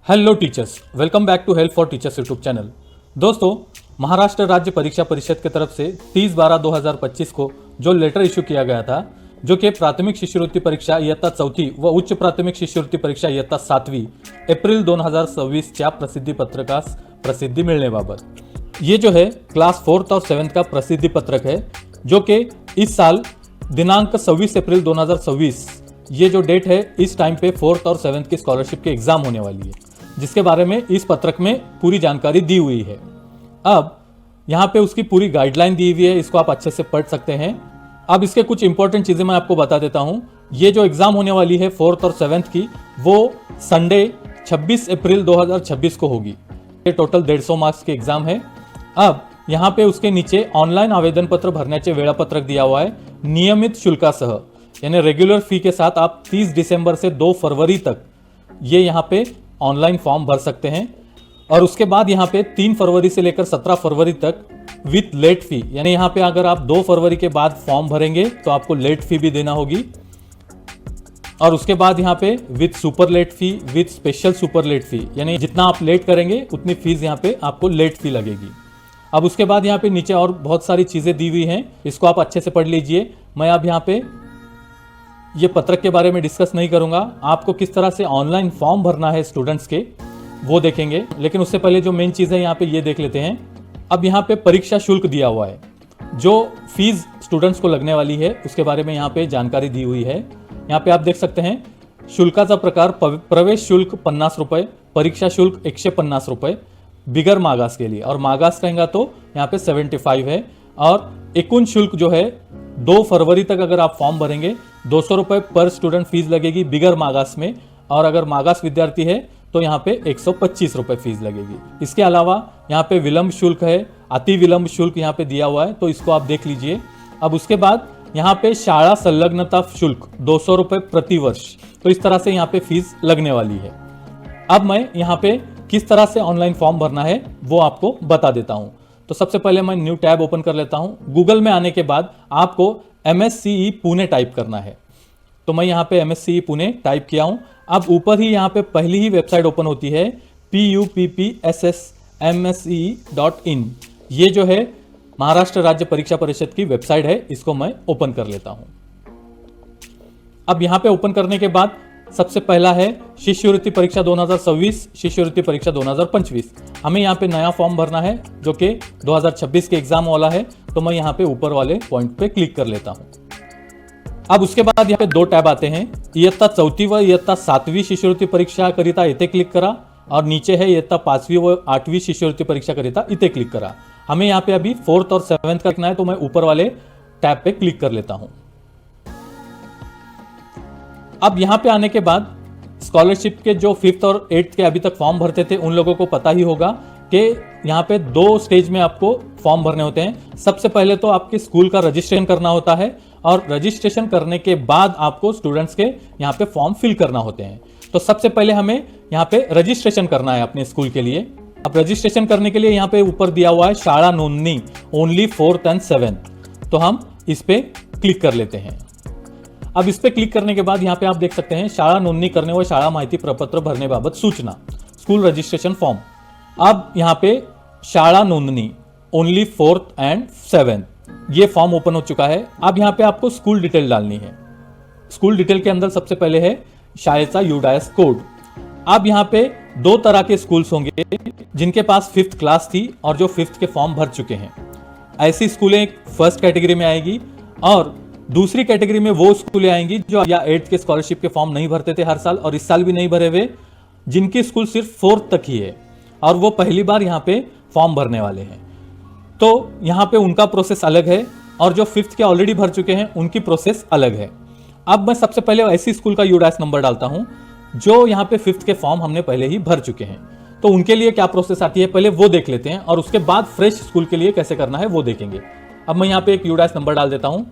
Hello teachers, welcome back to help for teachers YouTube channel. दोस्तों, महाराष्ट्र राज्य परीक्षा परिषद की तरफ से 30/12/2025 को जो लेटर इशू किया गया था, जो कि प्राथमिक शिष्यवृत्ति परीक्षा इयत्ता 4थी व उच्च प्राथमिक शिष्यवृत्ति परीक्षा इयत्ता 7वी एप्रिल 2026च्या प्रसिद्धी पत्रकास प्रसिद्धी मिळण्याबाबत, ये जो है क्लास 4th और 7th का प्रसिद्धि पत्रक है, जो कि इस साल दिनांक 26 अप्रैल 2026 ये जो डेट है, इस टाइम पे 4th और 7th की स्कॉलरशिप की एग्जाम होने वाली है, जिसके बारे में इस पत्रक में पूरी जानकारी दी हुई है। अब यहाँ पे उसकी पूरी गाइडलाइन दी हुई है, इसको आप अच्छे से पढ़ सकते हैं। अब इसके कुछ इंपॉर्टेंट चीजें मैं आपको बता देता हूँ। ये जो एग्जाम होने वाली है 4th और 7th की, वो संडे 26 अप्रैल 2026 को होगी। ये टोटल 150 मार्क्स की एग्जाम है। अब यहाँ पे उसके नीचे ऑनलाइन आवेदन पत्र भरण्याचे वेळापत्रक दिया हुआ है, नियमित शुल्कासह, यानी रेगुलर फी के साथ आप 30 दिसंबर से 2 फरवरी तक ये यहाँ पे ऑनलाइन फॉर्म भर सकते हैं। और उसके बाद यहाँ पे 3 फरवरी से लेकर 17 फरवरी तक विथ लेट फी, यानी यहाँ पे अगर आप 2 फरवरी के बाद फॉर्म भरेंगे तो आपको लेट फी भी देना होगी। और उसके बाद यहाँ पे with super late fee, with special super late fee, यानी जितना आप लेट करेंगे उतनी फीस यहाँ पे आपको लेट फी लगेगी। अब उसके बाद यहाँ पे नीचे और बहुत सारी चीजें दी हुई हैं, इसको आप अच्छे से पढ़ लीजिए। मैं अब यहाँ पे ये पत्रक के बारे में डिस्कस नहीं करूंगा, आपको किस तरह से ऑनलाइन फॉर्म भरना है स्टूडेंट्स के वो देखेंगे। लेकिन उससे पहले जो मेन चीज़ है यहाँ पे ये देख लेते हैं। अब यहाँ पे परीक्षा शुल्क दिया हुआ है, जो फीस स्टूडेंट्स को लगने वाली है उसके बारे में यहाँ पे जानकारी दी हुई है। यहाँ पे आप देख सकते हैं, शुल्काचा प्रकार प्रवेश शुल्क 50 रुपये, परीक्षा शुल्क 150 रुपये बिगर मागास के लिए, और मागास कहेंगे तो यहाँ पे 75 है। और एकूण शुल्क जो है 2 फरवरी तक अगर आप फॉर्म भरेंगे 200 रुपये पर स्टूडेंट फीस लगेगी बिगर मागास में, और अगर मागास विद्यार्थी है तो यहाँ पे 125 रुपये फीस लगेगी। इसके अलावा यहाँ पे विलंब शुल्क है, अति विलंब शुल्क यहाँ पे दिया हुआ है, तो इसको आप देख लीजिए। अब उसके बाद यहाँ पे शाला संलग्नता शुल्क 200 रुपये प्रति वर्ष, तो इस तरह से यहाँ पे फीस लगने वाली है। अब मैं यहाँ पे किस तरह से ऑनलाइन फॉर्म भरना है वो आपको बता देता हूँ। तो सबसे पहले मैं न्यू टैब ओपन कर लेता हूँ। गूगल में आने के बाद आपको MSCE पुणे टाइप करना है, तो मैं यहाँ पे MSCE पुणे टाइप किया हूँ। अब ऊपर ही यहाँ पे पहली ही वेबसाइट ओपन होती है puppssmsce.in, ये जो है महाराष्ट्र राज्य परीक्षा परिषद की वेबसाइट है, इसको मैं ओपन कर लेता हूँ। अब यहाँ पे ओपन करने के बाद सबसे पहला है शिष्यवृत्ति परीक्षा 2026, शिष्यवृत्ति परीक्षा 2025। हमें यहाँ पे नया फॉर्म भरना है जो कि 2026 के एग्जाम वाला है, तो मैं यहाँ पे ऊपर वाले पॉइंट पे क्लिक कर लेता हूँ। अब उसके बाद यहाँ पे 2 टैब आते हैं, इयत्ता 4थी व इयत्ता 7वी शिष्यवृत्ति परीक्षा करिता इथे क्लिक करा, और नीचे है इयत्ता 5वी व 8वी शिष्यवृत्ति परीक्षा करिता इथे क्लिक करा। हमें यहाँ पे अभी 4th और 7th का लिखना है, तो मैं ऊपर वाले टैब पे क्लिक कर लेता हूँ। अब यहाँ पे आने के बाद स्कॉलरशिप के जो 5th और 8th के अभी तक फॉर्म भरते थे उन लोगों को पता ही होगा कि यहाँ पे 2 स्टेज में आपको फॉर्म भरने होते हैं। सबसे पहले तो आपके स्कूल का रजिस्ट्रेशन करना होता है, और रजिस्ट्रेशन करने के बाद आपको स्टूडेंट्स के यहाँ पे फॉर्म फिल करना होते हैं। तो सबसे पहले हमें यहाँ पे रजिस्ट्रेशन करना है अपने स्कूल के लिए। अब रजिस्ट्रेशन करने के लिए यहाँ पे ऊपर दिया हुआ है शाला नोंदणी ओनली 4th and 7th, तो हम इस पे क्लिक कर लेते हैं। अब इस पे क्लिक करने के बाद यहाँ पे आप देख सकते हैं शाळा नोंदणी करने व शाळा माहिती प्रपत्र भरण्याबाबत सूचना, स्कूल रजिस्ट्रेशन फॉर्म। अब यहाँ पे शाळा नोंदणी ओनली 4th and 7th ये फॉर्म ओपन हो चुका है। अब यहाँ पे आपको स्कूल डिटेल डालनी है। स्कूल डिटेल के अंदर सबसे पहले है शाळेचा UDAS कोड। अब यहाँ पे 2 तरह के स्कूल्स होंगे, जिनके पास 5th क्लास थी और जो 5th के फॉर्म भर चुके हैं। ऐसी स्कूलें फर्स्ट कैटेगरी में आएगी, और दूसरी कैटेगरी में वो स्कूलें आएंगी जो या 8th के स्कॉलरशिप के फॉर्म नहीं भरते थे हर साल, और इस साल भी नहीं भरे हुए, जिनकी स्कूल सिर्फ 4th तक ही है और वो पहली बार यहाँ पे फॉर्म भरने वाले हैं। तो यहाँ पे उनका प्रोसेस अलग है, और जो 5th के ऑलरेडी भर चुके हैं उनकी प्रोसेस अलग है। अब मैं सबसे पहले ऐसी स्कूल का UDAS नंबर डालता हूँ जो यहाँ पे 5th के फॉर्म हमने पहले ही भर चुके हैं। तो उनके लिए क्या प्रोसेस आती है पहले वो देख लेते हैं, और उसके बाद फ्रेश स्कूल के लिए कैसे करना है वो देखेंगे। अब मैं यहाँ पे एक UDAS नंबर डाल देता हूँ।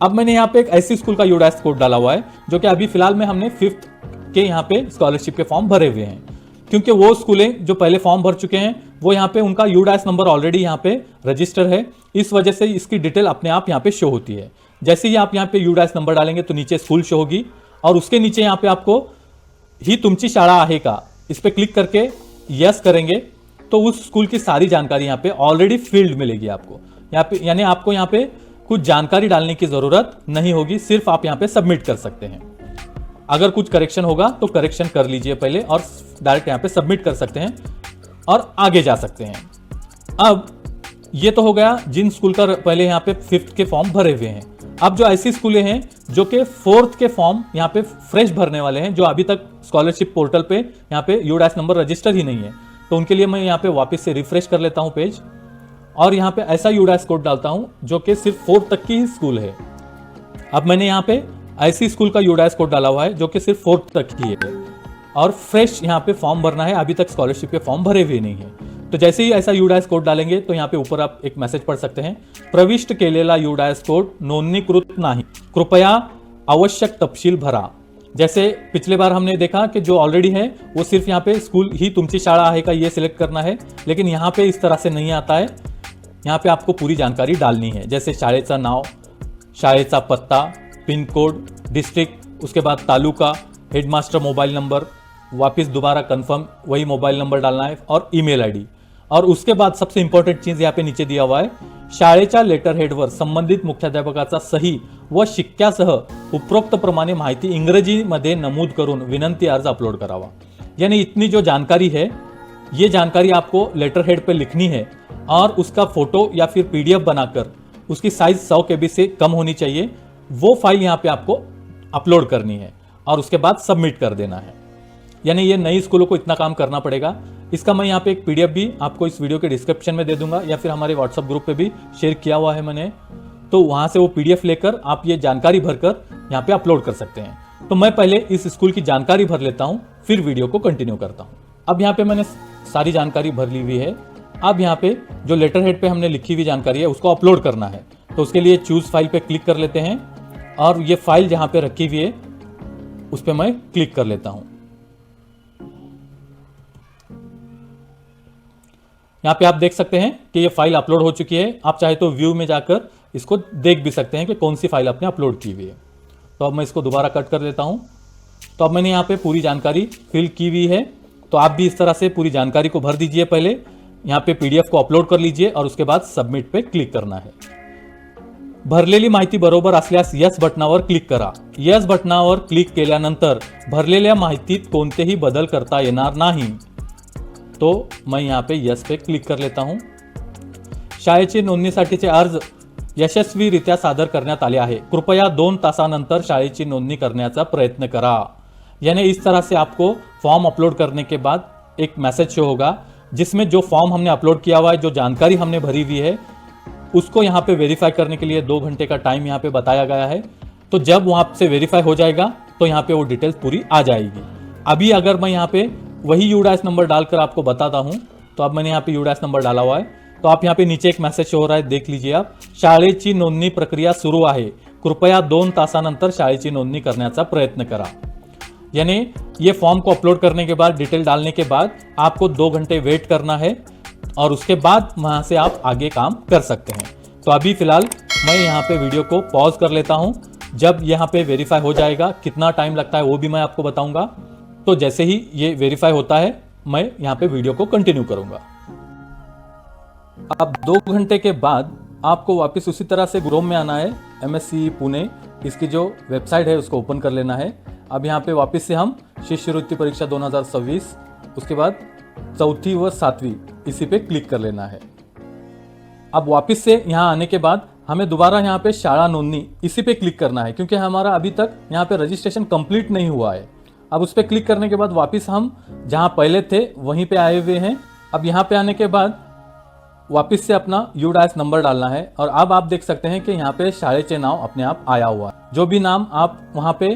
अब मैंने यहाँ पे एक ऐसी स्कूल का UDAS कोड डाला हुआ है जो कि अभी फिलहाल में हमने 5th के यहाँ पे स्कॉलरशिप के फॉर्म भरे हुए हैं, क्योंकि वो स्कूलें जो पहले फॉर्म भर चुके हैं वो यहाँ पे उनका UDAS नंबर ऑलरेडी यहाँ पे रजिस्टर है, इस वजह से इसकी डिटेल अपने आप यहाँ पे शो होती है। जैसे ही आप यहाँ पे UDAS नंबर डालेंगे तो नीचे स्कूल शो होगी, और उसके नीचे यहाँ पे आपको ही तुमची शाळा आहे का इस पर क्लिक करके यस करेंगे तो उस स्कूल की सारी जानकारी यहाँ पे ऑलरेडी फील्ड मिलेगी आपको। यहाँ पे यानी आपको यहाँ पे कुछ जानकारी डालने की जरूरत नहीं होगी, सिर्फ आप यहाँ पे सबमिट कर सकते हैं। अगर कुछ करेक्शन होगा तो करेक्शन कर लीजिए पहले और डायरेक्ट यहाँ पे सबमिट कर सकते हैं और आगे जा सकते हैं। अब ये तो हो गया जिन स्कूल का पहले यहाँ पे 5th के फॉर्म भरे हुए हैं। अब जो ऐसी स्कूलें हैं जो कि 4th के फॉर्म यहाँ पे फ्रेश भरने वाले हैं, जो अभी तक स्कॉलरशिप पोर्टल पे यहाँ पे यूडाइस नंबर रजिस्टर ही नहीं है, तो उनके लिए मैं यहाँ पे वापस से रिफ्रेश कर लेता हूँ पेज और यहाँ पे ऐसा यूडाइस कोड डालता हूँ जो कि सिर्फ 4th तक की ही स्कूल है। अब मैंने यहाँ पे ऐसी स्कूल का यूडाइस कोड डाला हुआ है जो कि सिर्फ 4th तक ही है और फ्रेश यहाँ पे फॉर्म भरना है, अभी तक स्कॉलरशिप के फॉर्म भरे हुए नहीं है। तो जैसे ही ऐसा यूडाइस कोड डालेंगे तो यहाँ पे ऊपर आप एक मैसेज पढ़ सकते हैं, प्रविष्ट केलेला यूडाइस कोड नोंदणीकृत नाही, कृपया आवश्यक तपशील भरा। जैसे पिछले बार हमने देखा कि जो ऑलरेडी है वो सिर्फ यहाँ पे स्कूल ही तुमची शाळा आहे का ये सिलेक्ट करना है, लेकिन यहाँ पे इस तरह से नहीं आता है। यहाँ पे आपको पूरी जानकारी डालनी है, जैसे शाळेचं नाव, शाळेचा पत्ता, पिन कोड, डिस्ट्रिक्ट, उसके बाद तालुका, हेडमास्टर मोबाइल नंबर, वापस दोबारा कंफर्म वही मोबाइल नंबर डालना है और ईमेल आईडी। और उसके बाद सबसे इंपॉर्टेंट चीज यहाँ पे नीचे दिया हुआ है, शाळेच्या लेटर हेडवर संबंधित मुख्याध्यापकाचा सही व शिक्क्यासह उपरोक्त प्रमाणे माहिती इंग्रजीमध्ये नमूद करून विनंती अर्ज अपलोड करावा। यानी इतनी जो जानकारी है ये जानकारी आपको लेटर हेड पे लिखनी है और उसका फोटो या फिर पीडीएफ बनाकर उसकी साइज 100 KB से कम होनी चाहिए, वो फाइल यहाँ पे आपको अपलोड करनी है और उसके बाद सबमिट कर देना है। यानी ये नई स्कूलों को इतना काम करना पड़ेगा। इसका मैं यहाँ पे एक पीडीएफ भी आपको इस वीडियो के डिस्क्रिप्शन में दे दूंगा या फिर हमारे व्हाट्सएप ग्रुप पे भी शेयर किया हुआ है मैंने, तो वहां से वो पीडीएफ लेकर आप ये जानकारी भरकर यहाँ पे अपलोड कर सकते हैं। तो मैं पहले इस स्कूल की जानकारी भर लेता हूँ, फिर वीडियो को कंटिन्यू करता हूँ। अब यहाँ पे मैंने सारी जानकारी भर ली हुई है। अब यहाँ पे जो लेटर हेड पे हमने लिखी हुई जानकारी है उसको अपलोड करना है, तो उसके लिए चूज फाइल पे क्लिक कर लेते हैं और ये फाइल जहाँ पे रखी हुई है उस पर मैं क्लिक कर लेता हूँ। यहाँ पे आप देख सकते हैं कि ये फाइल अपलोड हो चुकी है। आप चाहे तो व्यू में जाकर इसको देख भी सकते हैं कि कौन सी फाइल आपने अपलोड की हुई है। तो अब मैं इसको दोबारा कट कर लेता हूँ। तो अब मैंने यहाँ पे पूरी जानकारी फिल की हुई है, तो आप भी इस तरह से पूरी जानकारी को भर दीजिए। पहले यहाँ पे पीडीएफ को अपलोड कर लीजिए और उसके बाद सबमिट पे क्लिक करना है। भरलेली माहिती बरोबर असल्यास यस बटनावर क्लिक करा। यस बटनावर क्लिक केल्यानंतर भरलेल्या माहितीत कोणतेही बदल करता येणार नाही। तो मैं यहाँ पे यस पे क्लिक कर लेता हूँ। शाळेचे नोंदणीसाठीचे अर्ज यशस्वीरित्या सादर करण्यात आले आहे, कृपया 2 तासानंतर शाळेची नोंदणी करण्याचा प्रयत्न करा। यानी इस तरह से आपको फॉर्म अपलोड करने के बाद एक मैसेज शो होगा जिसमें जो फॉर्म हमने अपलोड किया हुआ है, जो जानकारी हमने भरी हुई है, उसको यहाँ पे वेरीफाई करने के लिए 2 घंटे का टाइम यहाँ पे बताया गया है। तो जब वहाँ से वेरीफाई हो जाएगा तो यहाँ पे वो डिटेल्स पूरी आ जाएगी। अभी अगर मैं यहाँ पे वही यूडाइस नंबर डालकर आपको बताता हूँ, तो अब मैंने यहाँ पे यूडाइस नंबर डाला हुआ है, तो आप यहाँ पे नीचे एक मैसेज शो हो रहा है, देख लीजिए आप, शाळेची नोंदणी प्रक्रिया सुरू आहे, कृपया 2 तासानंतर शाळेची नोंदणी करण्याचा प्रयत्न करा। यानी ये फॉर्म को अपलोड करने के बाद, डिटेल डालने के बाद आपको 2 घंटे वेट करना है और उसके बाद वहां से आप आगे काम कर सकते हैं। तो अभी फिलहाल मैं यहाँ पे वीडियो को पॉज कर लेता हूँ। जब यहाँ पे वेरीफाई हो जाएगा, कितना टाइम लगता है वो भी मैं आपको बताऊंगा। तो जैसे ही ये वेरीफाई होता है मैं यहाँ पे वीडियो को कंटिन्यू करूंगा। अब 2 घंटे के बाद आपको वापस उसी तरह से क्रोम में आना है, MSc पुणे इसकी जो वेबसाइट है उसको ओपन कर लेना है। अब यहाँ पे वापस से हम शिष्यवृत्ति परीक्षा 2026 उसके बाद 4th व 7वीं इसी पे क्लिक कर लेना है। अब वापस से यहाँ आने के बाद हमें दोबारा यहाँ पे शाळा नोंदणी इसी पे क्लिक करना है, क्योंकि हमारा अभी तक यहाँ पे रजिस्ट्रेशन कंप्लीट नहीं हुआ है। अब उस पर क्लिक करने के बाद वापस हम जहाँ पहले थे वहीं पे आए हुए हैं। अब यहाँ पे आने के बाद वापस से अपना यूडाइस नंबर डालना है और अब आप देख सकते हैं कि यहाँ पे शाळेचे नाव अपने आप आया हुआ है। जो भी नाम आप वहाँ पे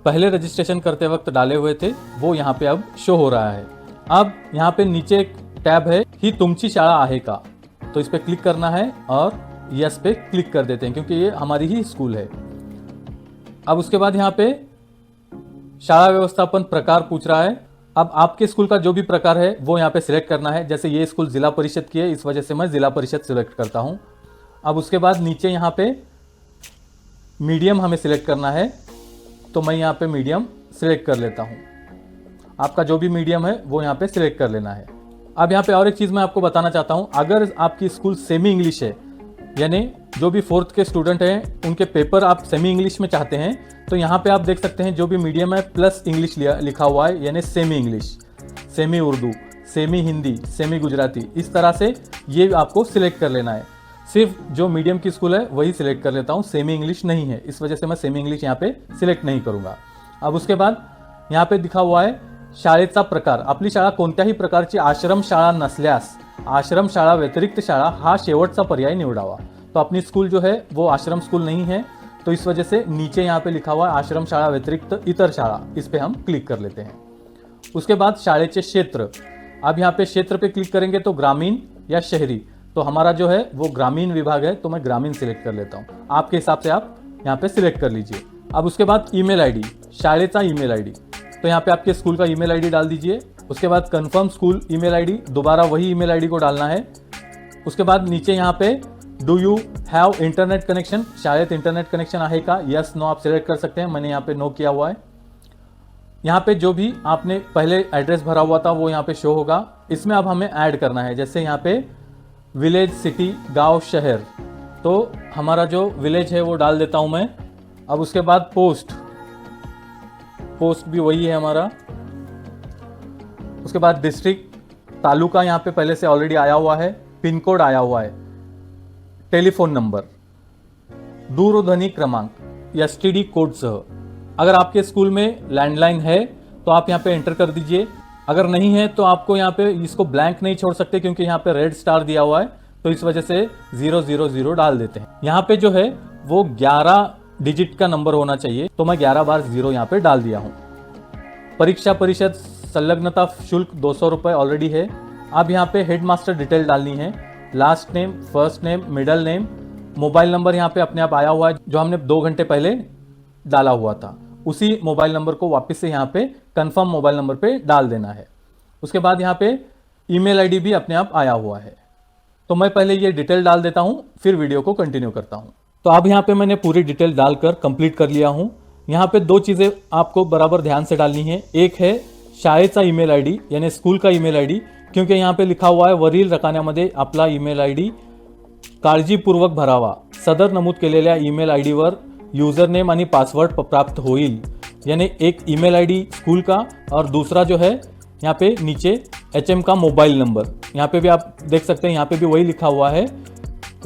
पहले रजिस्ट्रेशन करते वक्त डाले हुए थे वो यहाँ पे अब शो हो रहा है। अब यहाँ पे नीचे एक टैब है, ही तुमची शाळा आहे का, तो इस पर क्लिक करना है और यस पे क्लिक कर देते हैं क्योंकि ये हमारी ही स्कूल है। अब उसके बाद यहाँ पे शाळा व्यवस्थापन प्रकार पूछ रहा है। अब आपके स्कूल का जो भी प्रकार है वो यहाँ पे सिलेक्ट करना है। जैसे ये स्कूल जिला परिषद की है, इस वजह से मैं जिला परिषद सिलेक्ट करता हूँ। अब उसके बाद नीचे यहाँ पे मीडियम हमें सिलेक्ट करना है, तो मैं यहाँ पे मीडियम सिलेक्ट कर लेता हूँ। आपका जो भी मीडियम है वो यहाँ पे सिलेक्ट कर लेना है। अब यहाँ पे और एक चीज़ मैं आपको बताना चाहता हूँ, अगर आपकी स्कूल सेमी इंग्लिश है, यानी जो भी 4th के स्टूडेंट हैं उनके पेपर आप सेमी इंग्लिश में चाहते हैं, तो यहाँ पे आप देख सकते हैं जो भी मीडियम है प्लस इंग्लिश लिखा हुआ है, यानी semi English, semi Urdu, semi Hindi, semi Gujarati, इस तरह से ये आपको सिलेक्ट कर लेना है। सिर्फ जो मीडियम की स्कूल है वही सिलेक्ट कर लेता हूँ, सेमी इंग्लिश नहीं है, इस वजह से मैं सेमी इंग्लिश यहाँ पे सिलेक्ट नहीं करूँगा। अब उसके बाद यहाँ पे दिखा हुआ है शाळेचा प्रकार, आपली शाळा कोणत्याही प्रकारची आश्रमशाळा नसल्यास आश्रमशाळा व्यतिरिक्त शाळा हा शेवटचा पर्याय निवडावा। तो अपनी स्कूल जो है वो आश्रम स्कूल नहीं है, तो इस वजह से नीचे यहाँ पे लिखा हुआ है आश्रमशाळा व्यतिरिक्त इतर शाळा, इस पे हम क्लिक कर लेते हैं। उसके बाद शाळेचे क्षेत्र, अब यहाँ पे क्षेत्र पे क्लिक करेंगे तो ग्रामीण या शहरी, तो हमारा जो है वो ग्रामीण विभाग है, तो मैं ग्रामीण सिलेक्ट कर लेता हूँ। आपके हिसाब से आप यहाँ पे सिलेक्ट कर लीजिए। अब उसके बाद ईमेल आईडी, शाळेचा ईमेल आईडी, तो यहाँ पे आपके स्कूल का ईमेल आईडी डाल दीजिए। उसके बाद कंफर्म स्कूल ईमेल आईडी, दोबारा वही ईमेल आईडी को डालना है। उसके बाद नीचे यहाँ पे do you have internet connection, शायद इंटरनेट कनेक्शन आहे का, यस नो आप सिलेक्ट कर सकते हैं, मैंने यहाँ पे नो किया हुआ है। यहाँ पे जो भी आपने पहले एड्रेस भरा हुआ था वो यहाँ पे शो होगा, इसमें अब हमें ऐड करना है। जैसे यहाँ पे विलेज, सिटी, गांव, शहर, तो हमारा जो विलेज है वो डाल देता हूँ मैं। अब उसके बाद पोस्ट भी वही है हमारा। उसके बाद डिस्ट्रिक्ट, तालुका यहाँ पे पहले से ऑलरेडी आया हुआ है, पिन कोड आया हुआ है, टेलीफोन नंबर, दूरध्वनि क्रमांक एसटीडी कोड सह। अगर आपके स्कूल में लैंडलाइन है तो आप यहाँ पे एंटर कर दीजिए, अगर नहीं है तो आपको यहाँ पे इसको ब्लैंक नहीं छोड़ सकते क्योंकि यहाँ पे रेड स्टार दिया हुआ है, तो इस वजह से 000 डाल देते हैं। यहाँ पे जो है वो 11 डिजिट का नंबर होना चाहिए, तो मैं 11 बार 0 यहाँ पे डाल दिया हूँ। परीक्षा परिषद संलग्नता शुल्क 200 रुपये ऑलरेडी है। अब यहाँ पे हेडमास्टर डिटेल डालनी है, last name, first name, middle name, mobile number यहाँ पे अपने आप आया हुआ है जो हमने 2 घंटे पहले डाला हुआ था, उसी मोबाइल नंबर को वापस से यहाँ पे कंफर्म मोबाइल नंबर पे डाल देना है। उसके बाद यहाँ पे ईमेल आईडी भी अपने आप आया हुआ है, तो मैं पहले ये डिटेल डाल देता हूँ, फिर वीडियो को कंटिन्यू करता हूँ। तो अब यहाँ पे मैंने पूरी डिटेल डालकर कंप्लीट कर लिया हूँ। यहाँ पे 2 चीज़ें आपको बराबर ध्यान से डालनी है, एक है शाळेचा ईमेल आईडी यानी स्कूल का ईमेल आईडी, क्योंकि यहाँ पे लिखा हुआ है वरील रकान्यामध्ये आपला ईमेल आईडी काळजीपूर्वक भरावा, सदर नमूद केलेल्या ईमेल आईडीवर यूजर नेम आणि पासवर्ड प्राप्त होईल, यानी एक ईमेल आईडी स्कूल का और दूसरा जो है यहाँ पे नीचे HM का मोबाइल नंबर, यहाँ पे भी आप देख सकते हैं, यहाँ पे भी वही लिखा हुआ है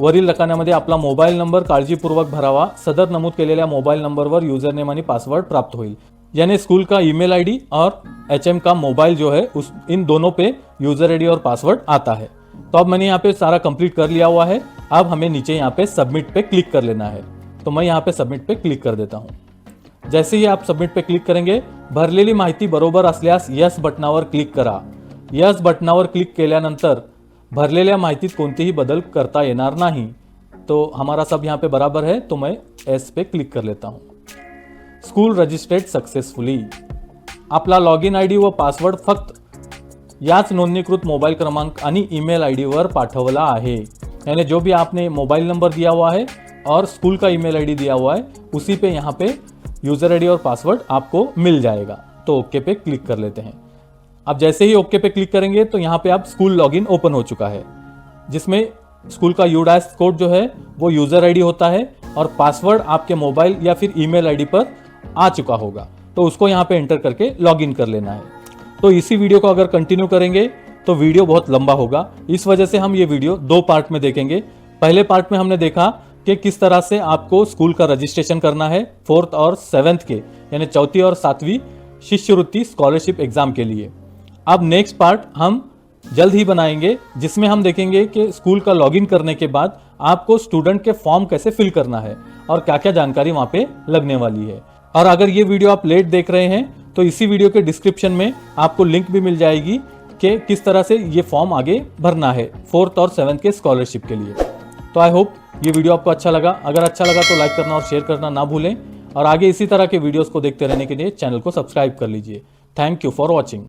वरील रकान्यामध्ये आपला मोबाइल नंबर काळजीपूर्वक भरावा, सदर नमूद केलेल्या मोबाइल नंबरवर यूजर नेम आणि पासवर्ड प्राप्त होईल, यानी स्कूल का ईमेल आईडी और HM का मोबाइल जो है उस इन दोनों पे यूजर आईडी और पासवर्ड आता है। तो अब मैंने यहाँ पे सारा कंप्लीट कर लिया हुआ है। अब हमें नीचे यहाँ पे सबमिट पे क्लिक कर लेना है, तो मैं यहाँ पे सबमिट पे क्लिक कर देता हूँ। जैसे ही आप सबमिट पे क्लिक करेंगे, भरलेली माहिती बरोबर असल्यास यस बटनावर क्लिक करा। यस बटनावर क्लिक केल्यानंतर भरलेल्या माहितीत कोणतेही बदल करता येणार नाही, तो हमारा सब यहाँ पे बराबर है, तो मैं एस पे क्लिक कर लेता हूँ। स्कूल रजिस्टर्ड सक्सेसफुली, आपला लॉगिन आयडी व पासवर्ड फक्त याच नोंदणीकृत मोबाइल क्रमांक आणि ईमेल आईडीवर पाठवला आहे, यानी जो भी आपने मोबाइल नंबर दिया हुआ है और स्कूल का ईमेल आईडी दिया हुआ है उसी पे यहाँ पे यूजर आईडी और पासवर्ड आपको मिल जाएगा। तो ओके पे क्लिक कर लेते हैं। अब जैसे ही ओके पे क्लिक करेंगे तो यहाँ पे आप स्कूल लॉगिन ओपन हो चुका है, जिसमें स्कूल का यूडाइस कोड जो है वो यूजर आईडी होता है और पासवर्ड आपके मोबाइल या फिर ईमेल आईडी पर आ चुका होगा, तो उसको यहाँ पे एंटर करके लॉगिन कर लेना है। तो इसी वीडियो को अगर कंटिन्यू करेंगे तो वीडियो बहुत लंबा होगा, इस वजह से हम ये वीडियो 2 पार्ट में देखेंगे। पहले पार्ट में हमने देखा कि किस तरह से आपको स्कूल का रजिस्ट्रेशन करना है 4th और 7th के, यानी 4वीं और 7वीं शिष्यवृत्ति स्कॉलरशिप एग्जाम के लिए। अब नेक्स्ट पार्ट हम जल्द ही बनाएंगे, जिसमें हम देखेंगे कि स्कूल का लॉगिन करने के बाद आपको स्टूडेंट के फॉर्म कैसे फिल करना है और क्या क्या जानकारी वहाँ पे लगने वाली है। और अगर ये वीडियो आप लेट देख रहे हैं तो इसी वीडियो के डिस्क्रिप्शन में आपको लिंक भी मिल जाएगी कि किस तरह से ये फॉर्म आगे भरना है 4th और 7th के स्कॉलरशिप के लिए। तो आई होप ये वीडियो आपको अच्छा लगा। अगर अच्छा लगा तो लाइक करना और शेयर करना ना भूलें, और आगे इसी तरह के वीडियोस को देखते रहने के लिए चैनल को सब्सक्राइब कर लीजिए। Thank you for watching.